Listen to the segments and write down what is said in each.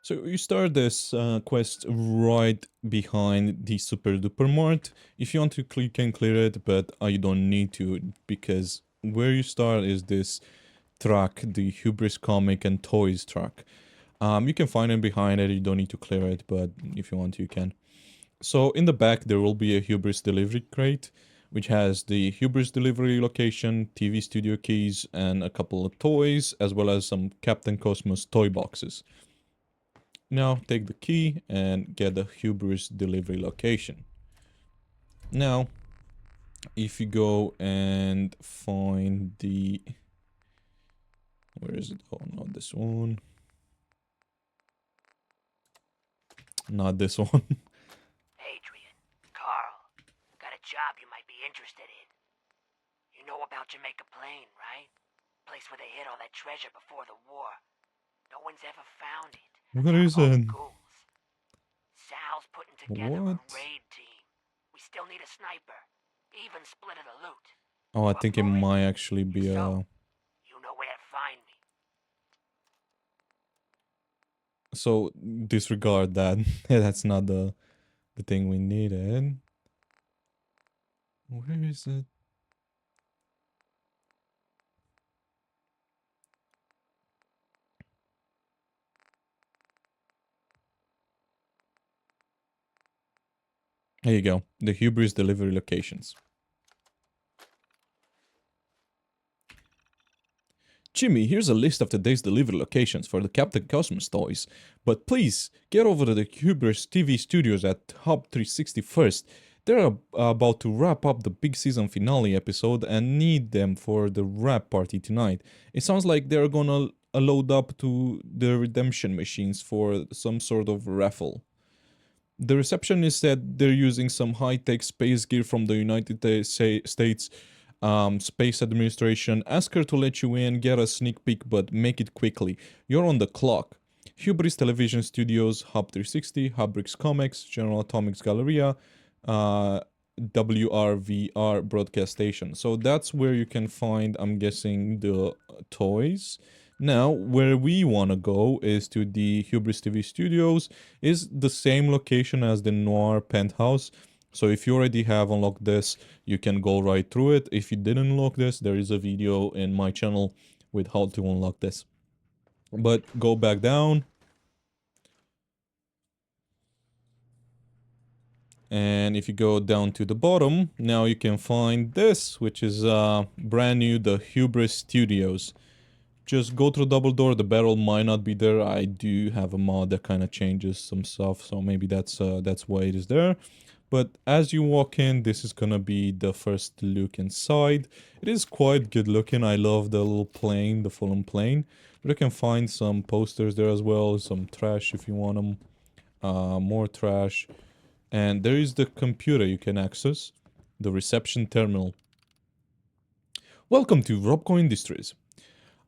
So you start this quest right behind the Super Duper Mart. If you want to, you can clear it, but you don't need to, because where you start is this truck, the Hubris Comic and Toys truck. You can find it behind it, you don't need to clear it, but if you want, you can. So in the back, there will be a Hubris delivery crate, which has the Hubris delivery location, TV studio keys, and a couple of toys, as well as some Captain Cosmos toy boxes. Now take the key and get the Hubris delivery location. Now, if you go and find the... Where is it? Oh, not this one. Not this one. Adrian, Carl, got a job you might be interested in. You know about Jamaica Plain, right? Place where they hid all that treasure before the war. No one's ever found it. What is All the it? ghouls. Sal's putting together What? a raid team. We still need a sniper. Even split of the loot. Oh, I But think it for might actually be so, a... you know where to find me. So disregard that. That's not the thing we needed. Where is it? There you go. The Hubris delivery locations. Jimmy, here's a list of today's delivery locations for the Captain Cosmos toys. But please, get over to the Hubris TV studios at Hub 360 first. They're about to wrap up the big season finale episode and need them for the wrap party tonight. It sounds like they're gonna load up to the redemption machines for some sort of raffle. The receptionist said they're using some high-tech space gear from the United States Space Administration. Ask her to let you in, get a sneak peek, but make it quickly. You're on the clock. Hubris Television Studios, Hub 360, Hubrix Comics, General Atomics Galleria, WRVR Broadcast Station. So that's where you can find, I'm guessing, the toys. Now, where we want to go is to the Hubris TV Studios, is the same location as the Noir Penthouse. So if you already have unlocked this, you can go right through it. If you didn't unlock this, there is a video in my channel with how to unlock this. But go back down. And if you go down to the bottom, now you can find this, which is brand new, the Hubris Studios. Just go through double door, the barrel might not be there. I do have a mod that kind of changes some stuff, so maybe that's why it is there. But as you walk in, this is gonna be the first look inside. It is quite good looking. I love the little plane, the Fulham plane. But you can find some posters there as well, some trash if you want them. More trash. And there is the computer you can access, the reception terminal. Welcome to Robco Industries.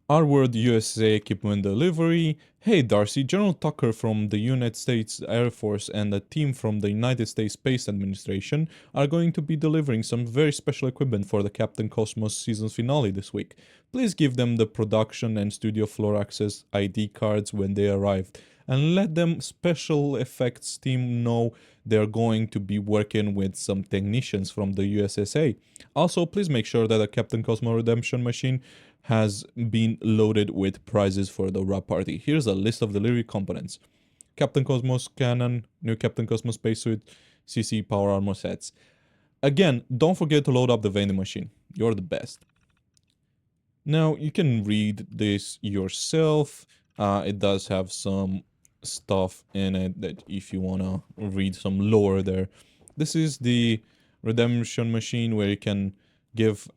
Our World USA Equipment Delivery. Hey Darcy, General Tucker from the United States Air Force and a team from the United States Space Administration are going to be delivering some very special equipment for the Captain Cosmos season finale this week. Please give them the production and studio floor access ID cards when they arrive, and let them special effects team know they're going to be working with some technicians from the USSA. Also, please make sure that the Captain Cosmo redemption machine has been loaded with prizes for the wrap party. Here's a list of delivery components. Captain Cosmos cannon, new Captain Cosmos spacesuit, CC power armor sets. Again, don't forget to load up the vending machine. You're the best. Now, you can read this yourself. It does have some stuff in it that if you want to read some lore there. This is the redemption machine where you can give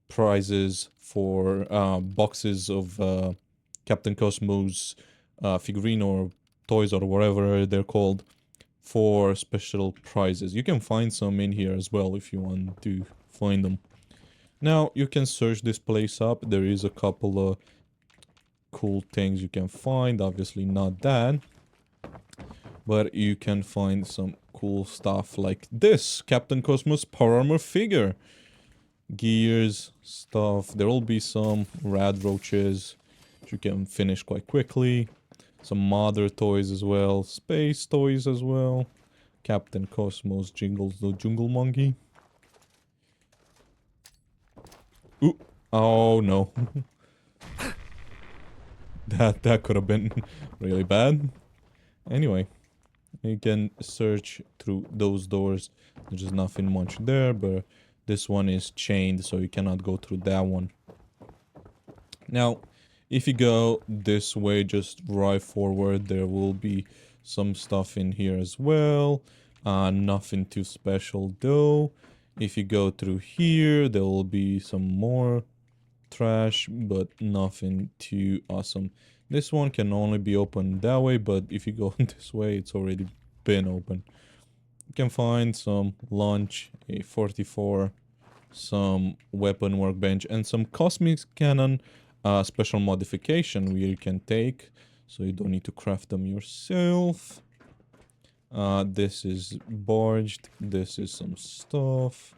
prizes for boxes of Captain Cosmos figurine or toys or whatever they're called for special prizes. You can find some in here as well if you want to find them. Now you can search this place up. There is a couple of cool things you can find. Obviously not that, but you can find some cool stuff like this Captain Cosmos power armor figure. Gears, stuff. There will be some rad roaches which you can finish quite quickly. Some mother toys as well. Space toys as well. Captain Cosmos Jingles the Jungle Monkey. Ooh. Oh no. that could have been really bad. Anyway, you can search through those doors. There's just nothing much there, but this one is chained, so you cannot go through that one. Now, if you go this way, just right forward, there will be some stuff in here as well. Nothing too special though. If you go through here, there will be some more trash, but nothing too awesome. This one can only be opened that way, but if you go this way, it's already been open. You can find some lunch, a 44, some weapon workbench, and some cosmic cannon special modification where you can take, so you don't need to craft them yourself. This is barged, this is some stuff.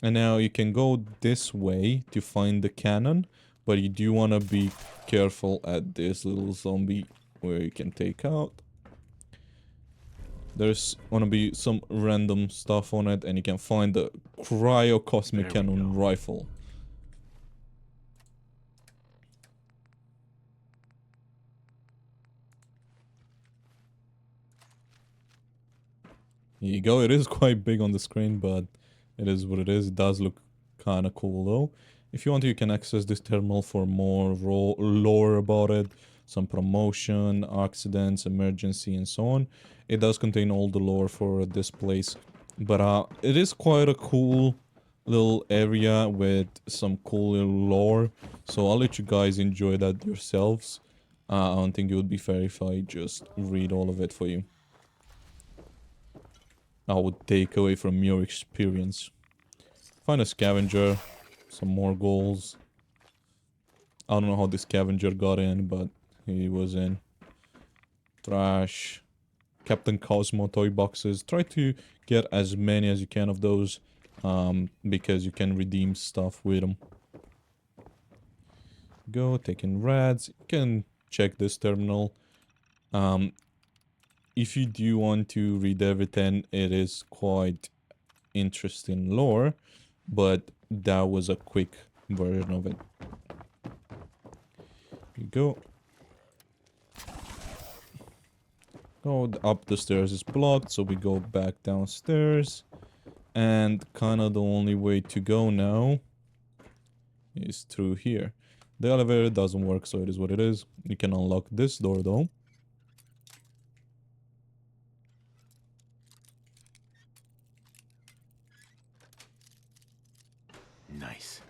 And now you can go this way to find the cannon, but you do want to be careful at this little zombie where you can take out. There's gonna be some random stuff on it, and you can find the cryo cosmic cannon rifle. Here you go. It is quite big on the screen, but it is what it is. It does look kind of cool though. If you want to, you can access this terminal for more lore about it. Some promotion, accidents, emergency, and so on. It does contain all the lore for this place. But it is quite a cool little area with some cool little lore. So I'll let you guys enjoy that yourselves. I don't think it would be fair if I just read all of it for you. I would take away from your experience. Find a scavenger. Some more goals. I don't know how this scavenger got in, but he was in. Trash. Captain Cosmo toy boxes. Try to get as many as you can of those. Because you can redeem stuff with them. Go, taking rads. You can check this terminal. If you do want to read everything, it is quite interesting lore, but that was a quick version of it. Here you go. Oh, up the stairs is blocked, so we go back downstairs. And kind of the only way to go now is through here. The elevator doesn't work, so it is what it is. You can unlock this door though. Nice.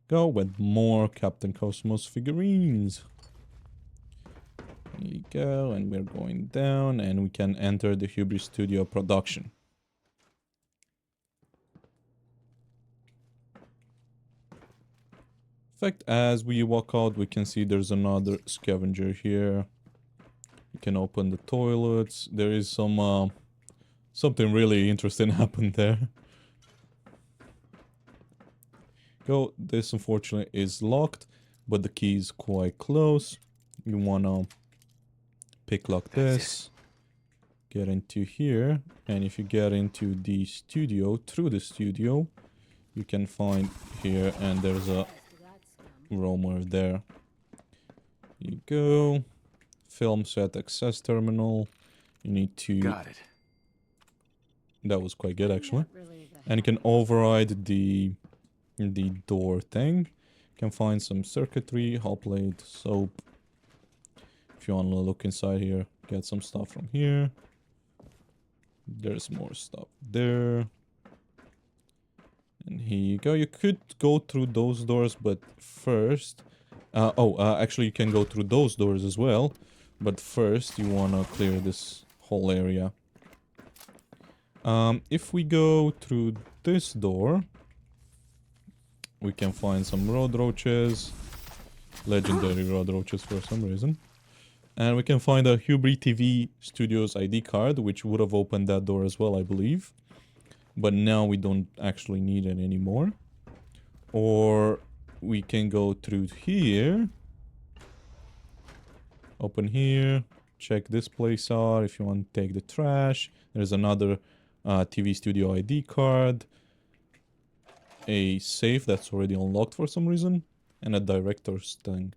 Go with more Captain Cosmos figurines. Here you go, and we're going down, and we can enter the Hubris Studio production. In fact, as we walk out, we can see there's another scavenger here. You can open the toilets. There is some something really interesting happened there. Go. This unfortunately is locked, but the key is quite close. You wanna pick lock this, get into here, and if you get into the studio, through the studio, you can find here, and there's a roamer there. Here you go. Film set access terminal. You need to... Got it. That was quite good actually. And you can override the door thing. You can find some circuitry, hot plate, soap. If you want to look inside here, get some stuff from here. There's more stuff there. And here you go. You could go through those doors, but first... actually you can go through those doors as well. But first you want to clear this whole area. If we go through this door... we can find some road roaches. Legendary road roaches for some reason. And we can find a Hubris TV Studios ID card, which would have opened that door as well, I believe. But now we don't actually need it anymore. Or we can go through here. Open here. Check this place out if you want to take the trash. There's another TV studio ID card. A safe that's already unlocked for some reason. And a director's thing.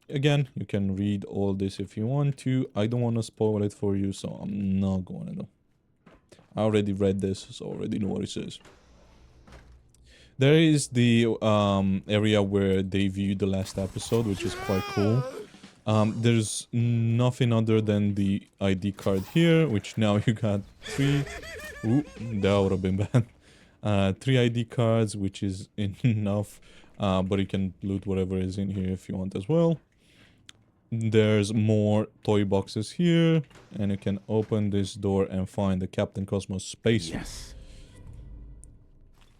Again, you can read all this if you want to. I don't want to spoil it for you, so I'm not going to do. I already read this, so I already know what it says. There is the area where they viewed the last episode, which is quite cool. There's nothing other than the ID card here, which now you got 3. Ooh, that would have been bad. 3 ID cards, which is enough. But you can loot whatever is in here if you want as well. There's more toy boxes here, and you can open this door and find the Captain Cosmos spacesuit. Yes.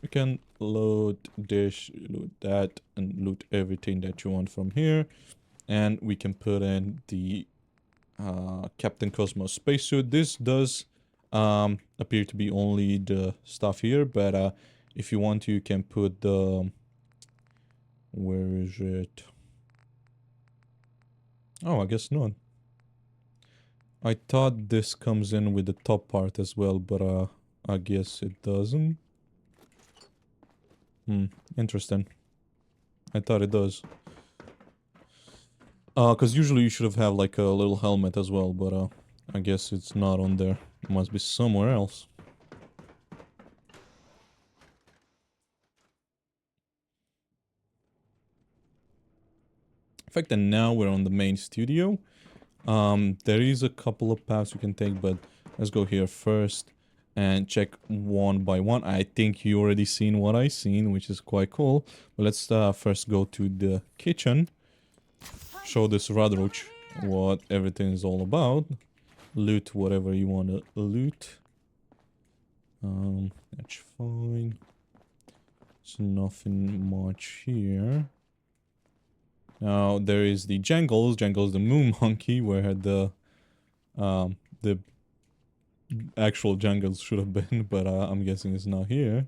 You can loot this, loot that, and loot everything that you want from here. And we can put in the Captain Cosmos spacesuit. This does appear to be only the stuff here, but if you want to, you can put the... Where is it? Oh, I guess not. I thought this comes in with the top part as well, but I guess it doesn't. Interesting. I thought it does. Because usually you should have like a little helmet as well, but I guess it's not on there. It must be somewhere else. In fact, and now we're on the main studio. There is a couple of paths you can take, but let's go here first and check one by one. I think you already seen what I seen, which is quite cool. But let's first go to the kitchen. Show this Radroach what everything is all about. Loot whatever you want to loot. That's fine. There's nothing much here. Now there is the Jangles. Jangles the moon monkey, where the actual Jangles should have been, but I'm guessing it's not here.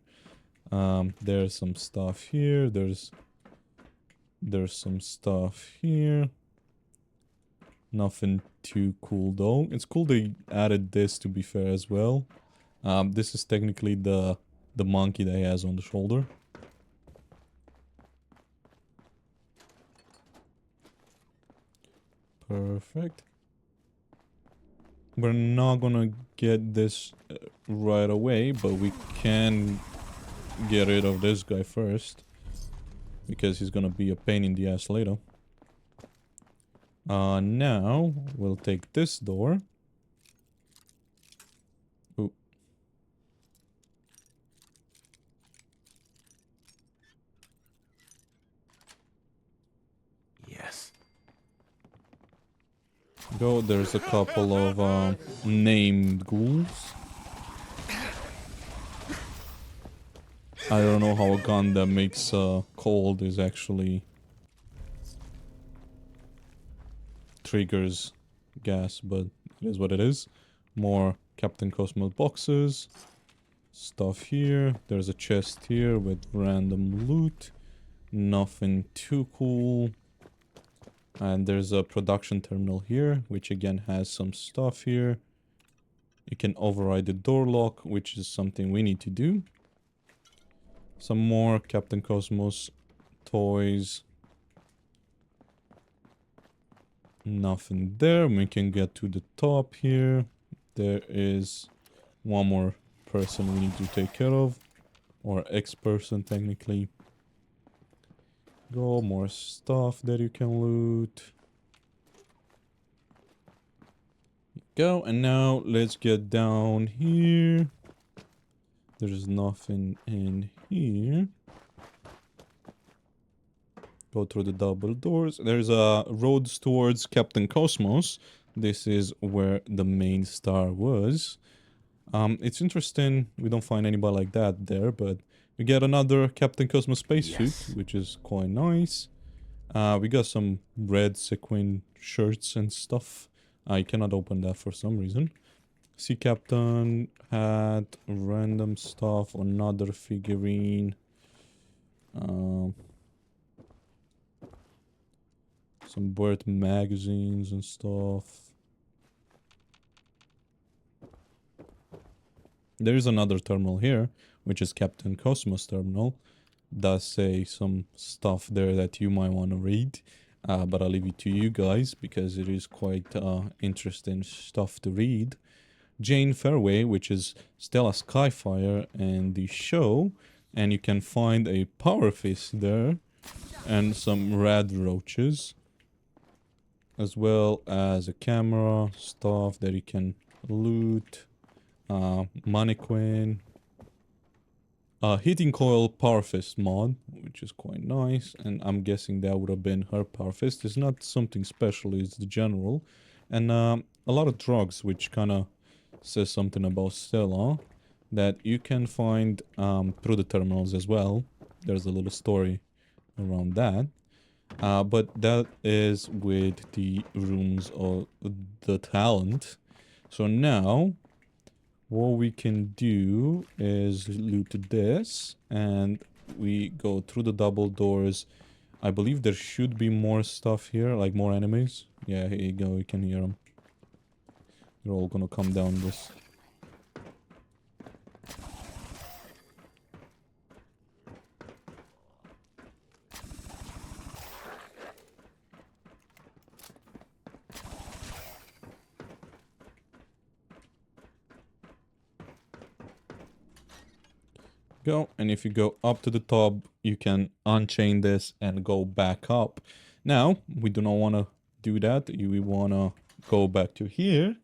There's some stuff here. There's some stuff here. Nothing too cool though. It's cool they added this, to be fair, as well. This is technically the monkey that he has on the shoulder. Perfect. We're not gonna get this right away, but we can get rid of this guy first, because he's gonna be a pain in the ass later. Now we'll take this door. Ooh. Yes. Go. There's a couple of named ghouls. I don't know how a gun that makes cold is actually triggers gas, but it is what it is. More Captain Cosmos boxes. Stuff here. There's a chest here with random loot. Nothing too cool. And there's a production terminal here, which again has some stuff here. You can override the door lock, which is something we need to do. Some more Captain Cosmos toys. Nothing there. We can get to the top here. There is one more person we need to take care of. Or ex-person, technically. Go, more stuff that you can loot. Go, and now let's get down here. There's nothing in here. Go through the double doors. There's a roads towards Captain Cosmos. This is where the main star was. It's interesting. We don't find anybody like that there, but we get another Captain Cosmos spacesuit, Yes. which is quite nice. We got some red sequin shirts and stuff. I cannot open that for some reason. Sea Captain hat, random stuff, another figurine. Some bird magazines and stuff. There is another terminal here, which is Captain Cosmos terminal. Does say some stuff there that you might want to read. But I'll leave it to you guys because it is quite interesting stuff to read. Jane Fairway, which is Stella Skyfire and the show. And you can find a power fist there and some red roaches. As well as a camera, stuff that you can loot. Mannequin. Heating coil power fist mod, which is quite nice. And I'm guessing that would have been her power fist. It's not something special, it's the general. And a lot of drugs, which kind of says something about Stella. That you can find through the terminals as well. There's a little story around that. But that is with the rooms of the talent. So now, what we can do is loot this, and we go through the double doors. I believe there should be more stuff here, like more enemies. Yeah, here you go, you can hear them. They're all gonna come down this. Go, and if you go up to the top, you can unchain this and go back up. Now, we do not want to do that. We want to go back to here.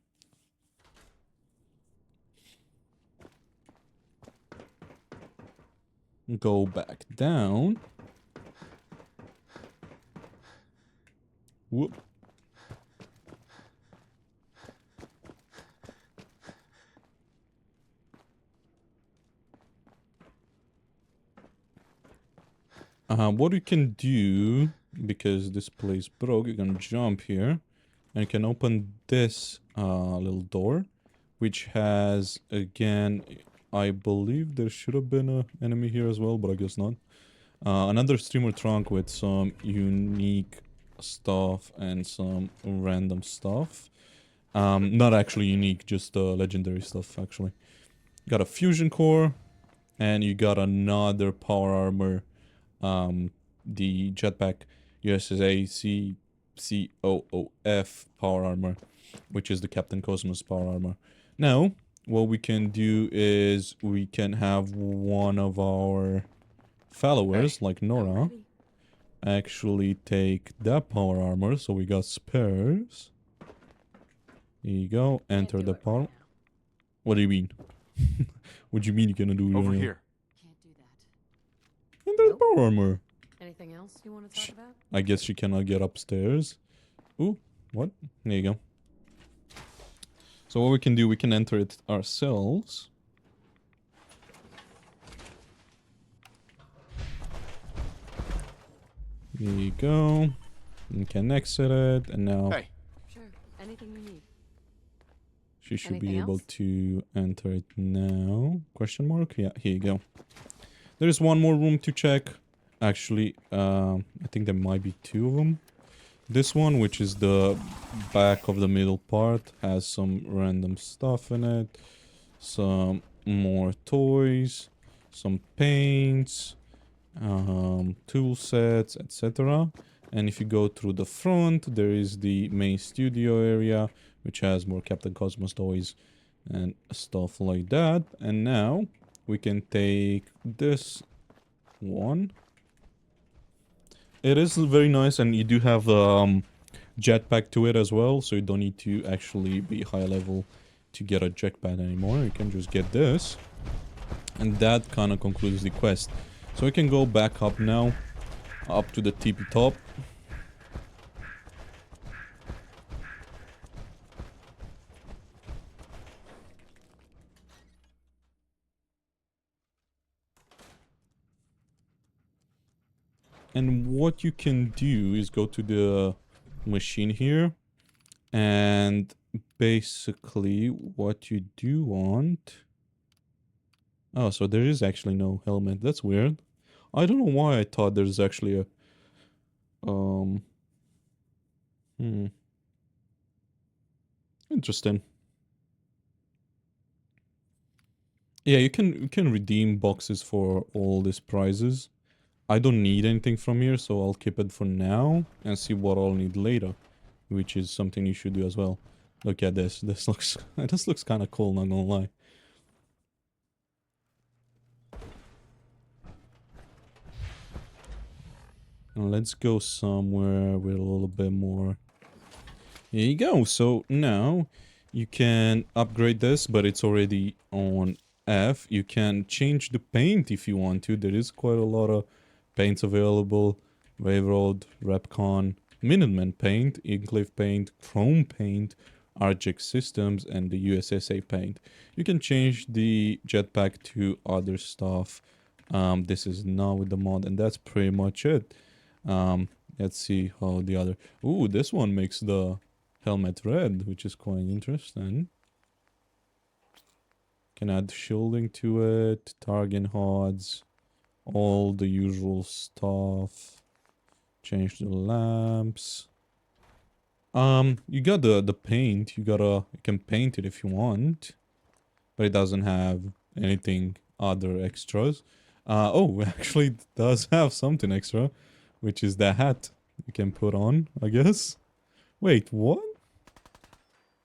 Go back down. Whoop. What you can do, because this place broke, you can jump here. And you can open this little door. Which has, again, I believe there should have been an enemy here as well, but I guess not. Another streamer trunk with some unique stuff and some random stuff. Not actually unique, just legendary stuff, actually. Got a fusion core, and you got another power armor. The jetpack USSA COOF power armor, which is the Captain Cosmos power armor. Now, what we can do is we can have one of our followers, like Nora, actually take that power armor, so we got spares. Here you go, enter the power. What do you mean? What do you mean you gonna do? Over here. Can't do that. Enter the power armor. Anything else you want to talk about? I guess she cannot get upstairs. Ooh, what? There you go. So what we can do, we can enter it ourselves. There you go. You can exit it, and now Hey. Sure. Anything you need. she should be Anything able else? to enter it now. Question mark? Yeah, here you go. There's one more room to check. Actually, I think there might be two of them. This one, which is the back of the middle part, has some random stuff in it. Some more toys. Some paints. Tool sets, etc. And if you go through the front, there is the main studio area, which has more Captain Cosmos toys and stuff like that. And now we can take this one. It is very nice, and you do have jetpack to it as well, so you don't need to actually be high level to get a jetpack anymore. You can just get this, and that kind of concludes the quest. So we can go back up now, up to the tippy top. And what you can do is go to the machine here. And basically what you do want... Oh, so there is actually no helmet. That's weird. I don't know why I thought there's actually a... Hmm. Interesting. Yeah, you can redeem boxes for all these prizes. I don't need anything from here, so I'll keep it for now and see what I'll need later, which is something you should do as well. Look at this. This looks this looks kind of cool, not gonna lie. Now let's go somewhere with a little bit more. Here you go. So now you can upgrade this, but it's already on F. You can change the paint if you want to. There is quite a lot of paints available. Railroad, Repcon, Minuteman paint, Enclave paint, Chrome paint, RGX systems, and the USSA paint. You can change the jetpack to other stuff. This is not with the mod, and that's pretty much it. Let's see how the other... Ooh, this one makes the helmet red, which is quite interesting. Can add shielding to it, target HUDs, all the usual stuff. Change the lamps. You got the paint. You can paint it if you want, but it doesn't have anything other extras. Oh, actually it does have something extra, which is the hat you can put on, I guess. Wait, what?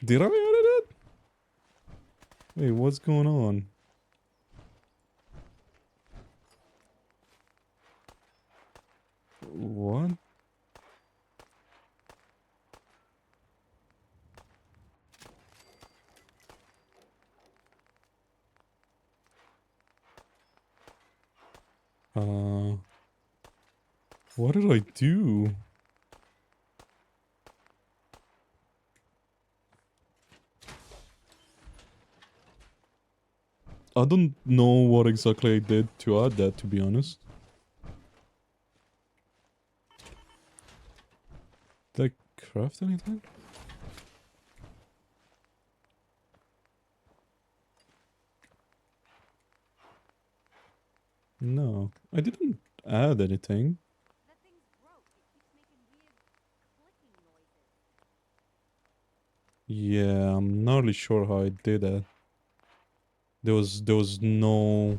Did I add it? Wait, what's going on? What? Uh, what did I do? I don't know what exactly I did to add that, to be honest. Did I craft anything? No, I didn't add anything. Yeah, I'm not really sure how I did that. There was no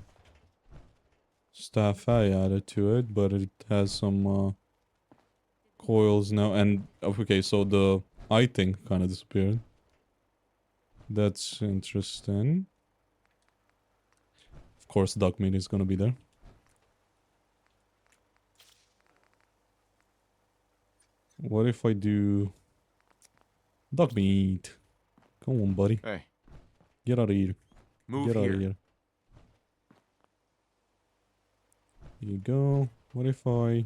stuff I added to it, but it has some coils now. And okay, so the eye thing kind of disappeared. That's interesting. Of course, duck meat is gonna be there. What if I do duck meat? Come on, buddy. Hey, Get out of here. move Get out of here. here. Here you go. What if I...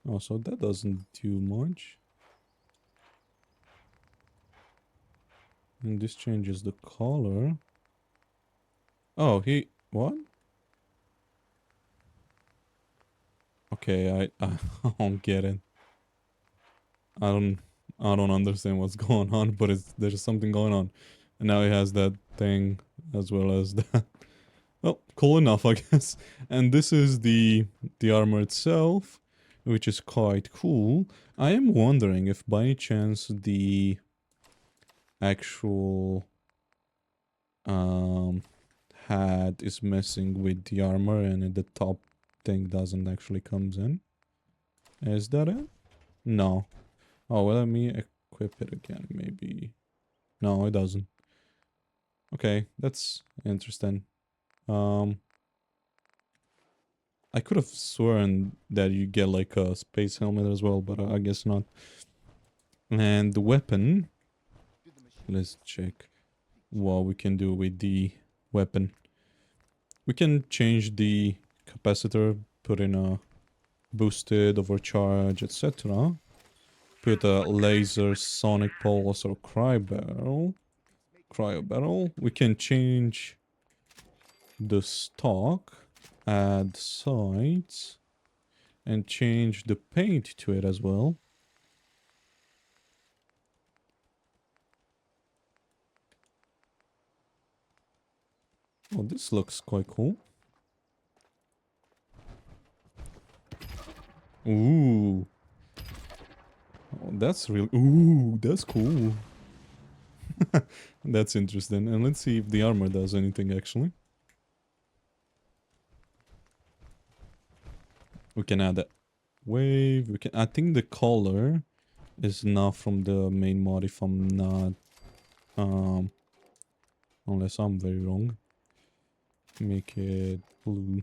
Oh, so that doesn't do much. And this changes the color. Oh, he... What? Okay, I don't get it. I don't... I don't understand what's going on, but there's something going on. And now he has that thing as well as that. Well, cool enough, I guess. And this is the armor itself, which is quite cool. I am wondering if by any chance the actual hat is messing with the armor and the top thing doesn't actually comes in. Is that it? No. Oh, well, let me equip it again, maybe. No, it doesn't. Okay, that's interesting. I could have sworn that you get like a space helmet as well, but I guess not. And the weapon, let's check what we can do with the weapon. We can change the capacitor, put in a boosted, overcharge, etc. Put a laser, sonic pulse, or cryo barrel. We can change the stock, add sights, and change the paint to it as well. Oh, this looks quite cool. Ooh. Oh, that's real. Ooh, that's cool. That's interesting. And let's see if the armor does anything actually. We can add a wave. We can. I think the color is not from the main mod. If I'm not, unless I'm very wrong. Make it blue.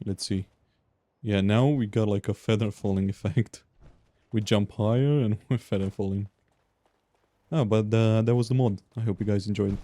Let's see. Yeah, now we got like a feather falling effect. We jump higher and we're feather falling. Ah, but that was the mod. I hope you guys enjoyed.